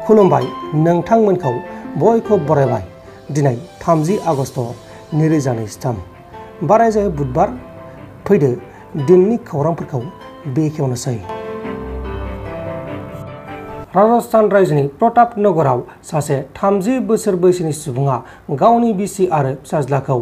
खुलुमबाय नोंथांमोनखौ बयखौ बरायबाय दिनै 30 आगस्ट 2023 बारायजायो बुधबार फैदो दिननि खौरांफोरखौ बेखेवनोसै। राजस्थान रायजोनि प्रतापनगराव सासे 30 बोसोर बैसोनि सुबुङा गावनि बिसि आरो फिसाज्लाखौ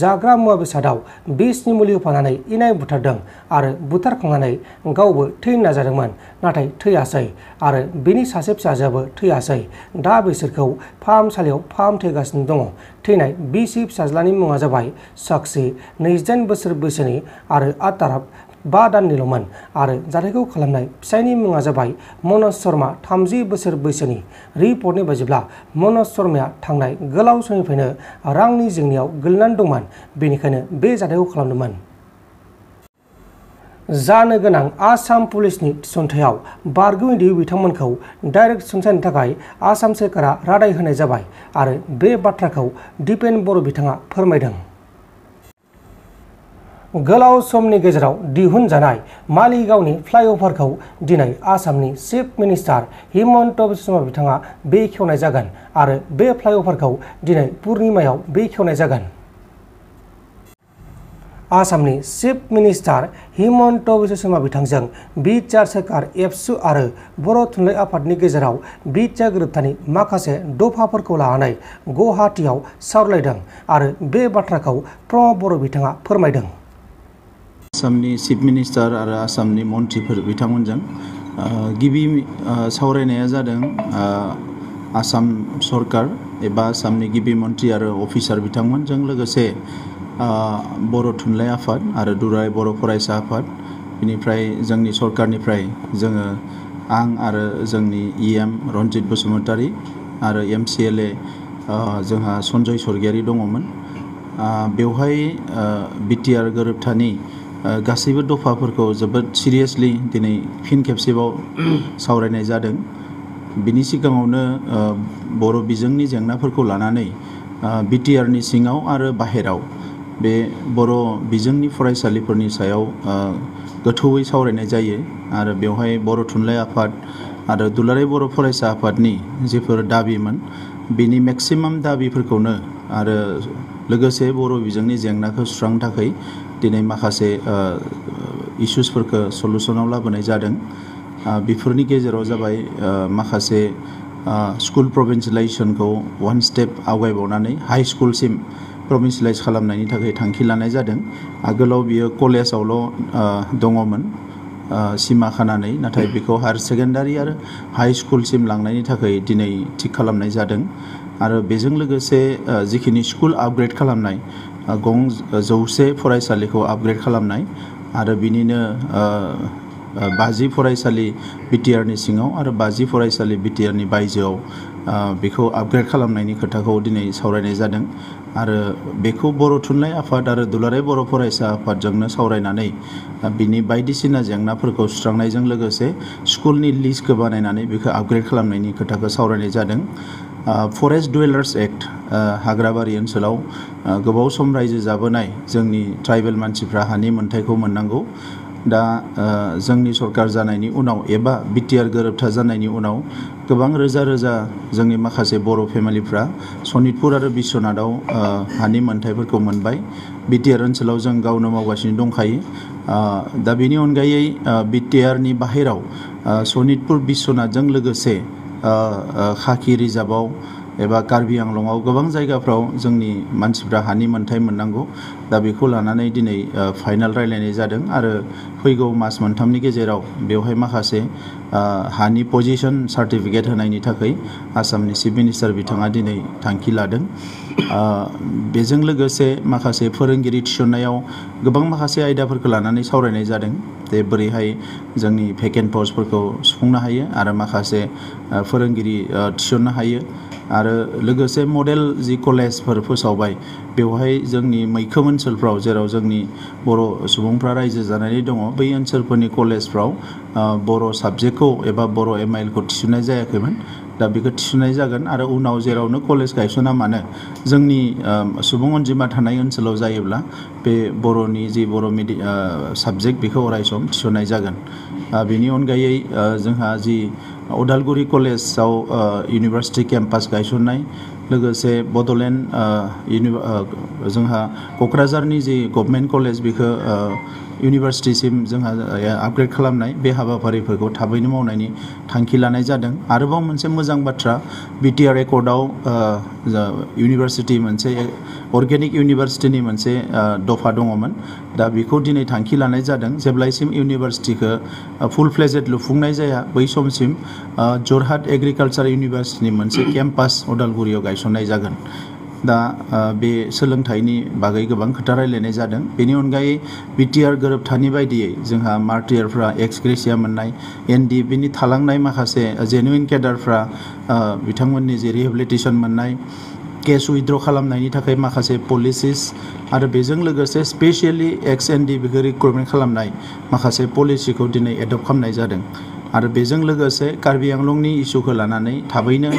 जाग्रा मुवा बेसादाव बिसनि मुलि होफानानै इनाय बुथारदों आरो बुथारखांनानै गावबो थैनो नाजादोंमोन नाथाय थैयासै आरो बिनि सासे फिसाजोआबो थैयासै। दा बिसोरखौ फाहामसालियाव फाहामथायगासिनो दङ। थैनाय बिसि फिसाज्लानि मुङा जाबाय साक्षी 28 बोसोर बैसोनि आरो आताराब 5 दाननिल'मोन आरो जाथायखौ खालामनाय फिसायनि मुङा जाबाय मनज शर्मा 30 बोसोर बैसोनि। रिपर्टनि बायदिब्ला मनज शर्माया थांनाय गोलाव समनिफ्रायनो रांनि जेंनायाव गोलैनानै दंमोन, बेनिखायनो बे जाथायखौ खालामदोंमोन। जानो गोनां आसाम पुलिसनि थिसनथायाव बारग'यै दैयो बिथांमोनखौ डाइरेक्ट थिसनथायनि थाखाय आसाम सोरखारा रादाय होनाय जाबाय आरो बे बाथ्राखौ दिपेन बर' बिथाङा फोरमायदों। गोलाव समनि गेजेराव दिहुनजानाय मालिगावनि फ्लाइअभारखौ दिनै आसामनि चिफ मिनिस्टार हिमन्त बिश्व शर्मा बिथाङा बेखेवनाय जागोन आरो बे फ्लाइअभारखौ दिनै पुर्निमायाव बेखेवनाय जागोन। आसामनि चिफ मिनिस्टार हिमन्त बिश्व शर्मा बिथांजों बिटिआर सोरखार एबसु आरो बर' थुनलाइ आफादनि गेजेराव बिटिआर गोरोबथानि माखासे दफाफोरखौ लानानै गुवाहाटीआव सावरायलायदों आरो बे बाथ्राखौ प्रमद बर' बिथाङा फोरमायदों। आसामनि चिफ मिनिस्टार आरो आसामनि मन्थ्रिफोर बिथांमोनजों गिबि सावरायनाया जादों आसाम सरकार एबा आसामनि गिबि मन्थ्रि आरो अफिसार बिथांमोनजों लोगोसे बर' थुनलाइ आफाद आरो दुलाराय बर' फरायसा आफाद बेनिफ्राय जोंनि सरकारनिफ्राय जोङो आं आरो जोंनि इएम रन्जित बसुमतारी आरो एमसिएलए जोंहा सन्जय स्वर्गियारी दङमोन। बेवहाय बिटिआर गोरोबथानि गासैबो दफाफोरखौ जोबोद सिरियासलि दिनै फिन खेबसेबाव सावरायनाय जादों। बिनि सिगाङावनो बर' बिजोंनि जेंनाफोरखौ लानानै बिटिआरनि सिङाव आरो बाहेराव बे बर' बिजोंनि फरायसालिफोरनि सायाव गोथौयै सावरायनाय जायो आरो बेवहाय बर' थुनलाइ आफाद आरो दुलाराय बर' फरायसा आफादनि जिफोर दाबिमोन बिनि मेक्सिमाम दाबिफोरखौनो आरो लोगोसे बर' बिजोंनि जेंनाखौ सुस्रांनो थाखाय दिनै माखासे इसुसफोरखौ सलुसनाव लाबोनाय जादों। बेफोरनि गेजेराव जाबाय माखासे स्कुल प्रभिन्सियेलाइजेसनखौ 1 स्टेप आवगायबावनानै हाइ स्कुलसिम प्रभिन्सियेलाइज खालामनायनि थाखाय थांखि लानाय जादों। आगोलाव बियो कलेजावल' दङमोन सिमा खानानै, नाथाय बेखौ हायार सेकेन्डारि आरो हाइ स्कुलसिम लांनायनि थाखाय दिनै थिग खालामनाय जादों आरो बेजों लोगोसे जिखिनि स्कुल आपग्रेड खालामनाय 100 फरायसालिखौ आपग्रेड खालामनाय आरो बिनिनो 50 फरायसालि बिटिआरनि सिङाव आरो 50 फरायसालि बिटिआरनि बायजोआव बेखौ आपग्रेड खालामनायनि खोथाखौ दिनै सावरायनाय जादों आरो बेखौ बर' थुनलाइ आफाद आरो दुलाराय बर' फरायसा आफादजोंनो सावरायनानै बिनि बायदिसिना जेंनाफोरखौ सुस्रांनायजों लोगोसे स्कुलनि लिस्टखौ बानायनानै बेखौ आपग्रेड खालामनायनि खोथाखौ सावरायनाय जादों। फरेस्ट डुवेलार्स एक्ट हाग्राबारि ओनसोलाव गोबाव सम रायजो जाबोनाय जोंनि ट्राइबेल मानसिफ्रा हानि मोन्थायखौ मोननांगौ। दा जोंनि सरकार जानायनि उनाव एबा बिटिआर गोरोबथा जानायनि उनाव गोबां रोजा रोजा जोंनि माखासे बर' फेमिलिफ्रा सनितपुर आरो बिश्वनाथाव हानि मोन्थायफोरखौ मोनबाय। बिटिआर ओनसोलाव जों गावनो मावगासिनो दंखायो। दा बेनि अनगायै बिटिआरनि बाहेराव सनितपुर बिश्वनाथजों लोगोसे खाखि रिजार्भआव एबा कार्बि आंलंआव गोबां जायगाफ्राव जोंनि मानसिफ्रा हानि मोन्थाय मोननांगौ। दा बेखौ लानानै दिनै फाइनाल रायलायनाय जादों आरो फैगौ मास मोनथामनि गेजेराव बेवहाय माखासे हानि पजिशन सार्टिफिकेट होनायनि थाखाय आसामनि चिफ मिनिस्टार बिथाङा दिनै थांखि लादों। बेजों लोगोसे माखासे फोरोंगिरि थिसननायाव गोबां माखासे आयदाफोरखौ लानानै सावरायनाय जादों जे बोरैहाय जोंनि भेकेन्ट पस्टफोरखौ सुफुंनो हायो आरो माखासे फोरोंगिरि थिसननो हायो आरो लोगोसे मडेल जि कलेजफोर फोसावबाय बेवहाय जोंनि मैखोम ओनसोलफ्राव जेराव जोंनि बर' सुबुंफ्रा रायजो जानानै दङ बै ओनसोलफोरनि कलेजफ्राव बर' साबजेक्टखौ एबा बर' एमआइएलखौ थिसननाय जायाखैमोन। दा बेखौ थिसननाय जागोन आरो उनाव जेरावनो कलेज गायसना मानो जोंनि सुबुं अनजिमा थानाय ओनसोलाव जायोब्ला बे बर'नि जि बर' साबजेक्ट बेखौ अरायसम थिसननाय जागोन। बेनि अनगायै जोंहा जि उदालगुरि कलेजाव इउनिभार्सिटि केम्पास गायसननाय लोगोसे बड'लेण्ड जोंहा क'क्राझारनि जि गभर्नमेन्ट कलेज बेखौ इउनिभार्सिटिसिम जोंहा आपग्रेड खालामनाय बे हाबाफारिफोरखौ थाबैनो मावनायनि थांखि लानाय जादों। आरोबाव मोनसे मोजां बाथ्रा बिटिआर एकर्डआव इउनिभार्सिटि मोनसे अर्गेनिक इउनिभार्सिटिनि मोनसे दफा दङमोन। दा बेखौ दिनै थांखि लानाय जादों जेब्लायसिम इउनिभार्सिटिखौ फुल फ्लेजेड लुफुंनाय जाया बै समसिम जरहाट एग्रिकालचार इउनिभार्सिटिनि मोनसे केम्पास उदालगुरियाव गायसननाय जागोन। दा बे सोलोंथाइनि बागै गोबां खोथा रायलायनाय जादों। बेनि अनगायै बिटिआर गोरोबथानि बायदियै जोंहा मार्टियारफ्रा एक्स ग्रेसिया मोननाय एनडिएफबिनि थालांनाय माखासे जेनुइन केडारफ्रा बिथांमोननि जे रिहेबिलिटेसन मोननाय केस उइथड्र खालामनायनि थाखाय माखासे पलिसिस आरो बेजों लोगोसे स्पेसियेलि एक्स एनडिएफबिखौ रिक्रुटमेन्ट खालामनाय माखासे पलिसिखौ दिनै एडप्ट खालामनाय जादों। आरो बेजों लोगोसे कार्बि आंलंनि इस्युखौ लानानै थाबैनो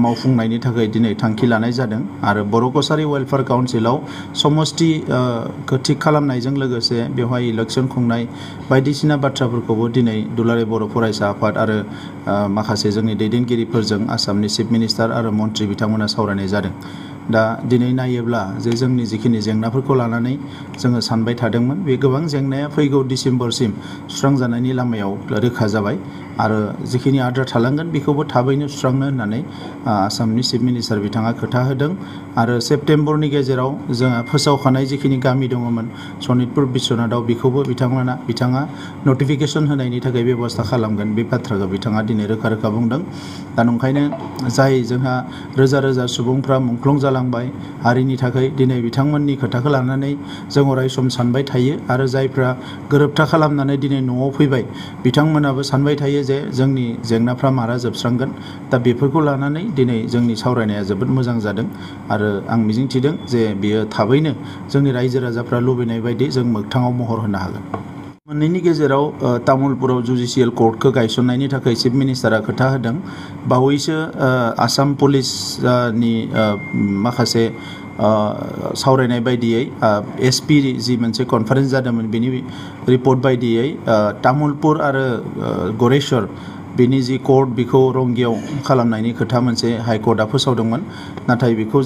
मावफुंनायनि थाखाय दिनै थांखि लानाय जादों। आरो बर' कसारि वेलफेयार काउन्सिलाव समस्तिखौ थिग खालामनायजों लोगोसे बेवहाय इलेक्सन खुंनाय बायदिसिना बाथ्राफोरखौबो दिनै दुलाराय बर' फरायसा आफाद आरो माखासे जोंनि दैदेनगिरिफोरजों आसामनि चिफ मिनिस्टार आरो मन्त्रि बिथांमोना सावरायनाय जादों। दा दिनै नायोब्ला जे जोंनि जिखिनि जेंनाफोरखौ लानानै जोङो सानबाय थादोंमोन बे गोबां जेंनाया फैगौ डिसेम्बरसिम सुस्रांजानायनि लामायाव रोखा जाबाय आरो जिखिनि आद्रा थालांगोन बेखौबो थाबैनो सुस्रांनो होननानै आसामनि चिफ मिनिस्टार बिथाङा खोथा होदों। आरो सेप्तेम्बरनि गेजेराव जोंहा फोसावखानाय जिखिनि गामि दङमोन सनितपुर बिश्वनाथआव बेखौबो बिथाङा नटिफिकेसन होनायनि थाखाय बेबस्था खालामगोन बे बाथ्राखौ बिथाङा दिनै रोखा रोखा बुंदों। दा नंखायनो जाय जोंहा रोजा रोजा सुबुंफ्रा मुंख्लं जालांबाय हारिनि थाखाय दिनै बिथांमोननि खोथाखौ लानानै जों अरायसम सानबाय थायो आरो जायफ्रा गोरोबथा खालामनानै दिनै न'आव फैबाय बिथांमोनाबो सानबाय थायो जे जोंनि जेंनाफ्रा मारा जोबस्रांगोन। दा बेफोरखौ लानानै दिनै जोंनि सावरायनाया जोबोद मोजां जादों आरो आं मिजिंथिदों जे बियो थाबैनो जोंनि रायजो राजाफ्रा लुबैनाय बायदि जों मोगथाङाव महर होनो हागोन। मोननैनि गेजेराव तामुलपुराव जुडिसियेल कर्टखौ गायसननायनि थाखाय चिफ मिनिस्टारा खोथा होदों। बावैसो आसाम पुलिसनि माखासे सावरायनाय बायदियै एसपि जि मोनसे कनफारेन्स जादोंमोन बेनि रिपर्ट बायदियै तामुलपुर आरो गरेस्वर बेनि जि कर्ट बेखौ रंगियाव खालामनायनि खोथा मोनसे हाइकर्टआ फोसावदोंमोन। नाथाय बेखौ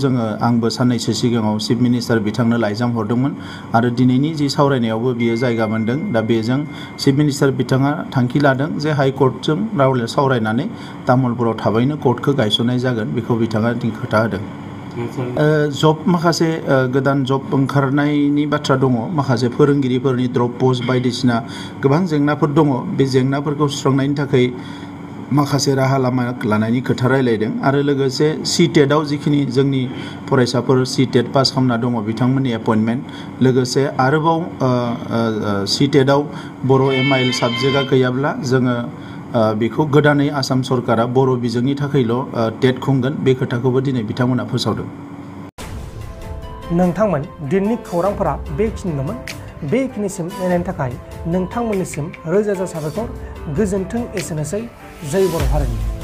आंबो साननैसो सिगाङाव चिफ मिनिस्टार बिथांनो लाइजाम हरदोंमोन आरो दिनैनि जि सावरायनायावबो बियो जायगा मोन्दों। दा बेजों चिफ मिनिस्टार बिथाङा थांखि लादों जे हाइकर्टजों सावरायनानै तामुलपुराव थाबैनो कर्टखौ गायसननाय जागोन बेखौ बिथाङा खोथा होदों। जब माखासे गोदान जब ओंखारनायनि बाथ्रा दङ माखासे फोरोंगिरिफोरनि ड्रप पस्ट बायदिसिना गोबां जेंनाफोर दङ बे जेंनाफोरखौ सुस्रांनायनि थाखाय माखासे राहा लामा लानायनि खोथा रायलायदों। आरो लोगोसे सिटेटआव जिखिनि जोंनि फरायसाफोर सिटेट पास खालामना दङ बिथांमोननि एपइन्टमेन्ट लोगोसे आरोबाव सिटेटआव बर' MIL साबजेक्टआ गैयाब्ला जोङो बेखौ गोदानै आसाम सरकारा बर' बिजोंनि थाखायल' टेट खुंगोन बे खोथाखौबो दिनै बिथांमोना फोसावदों। नोंथांमोन दिनैनि खौरांफोरा बेखिनिल'मोन। बेखिनिसिम नायनायनि थाखाय नोंथांमोननिसिम रोजा रोजा साबायखर। गोजोन्थों। एसेनोसै। जय बर' हारिनि।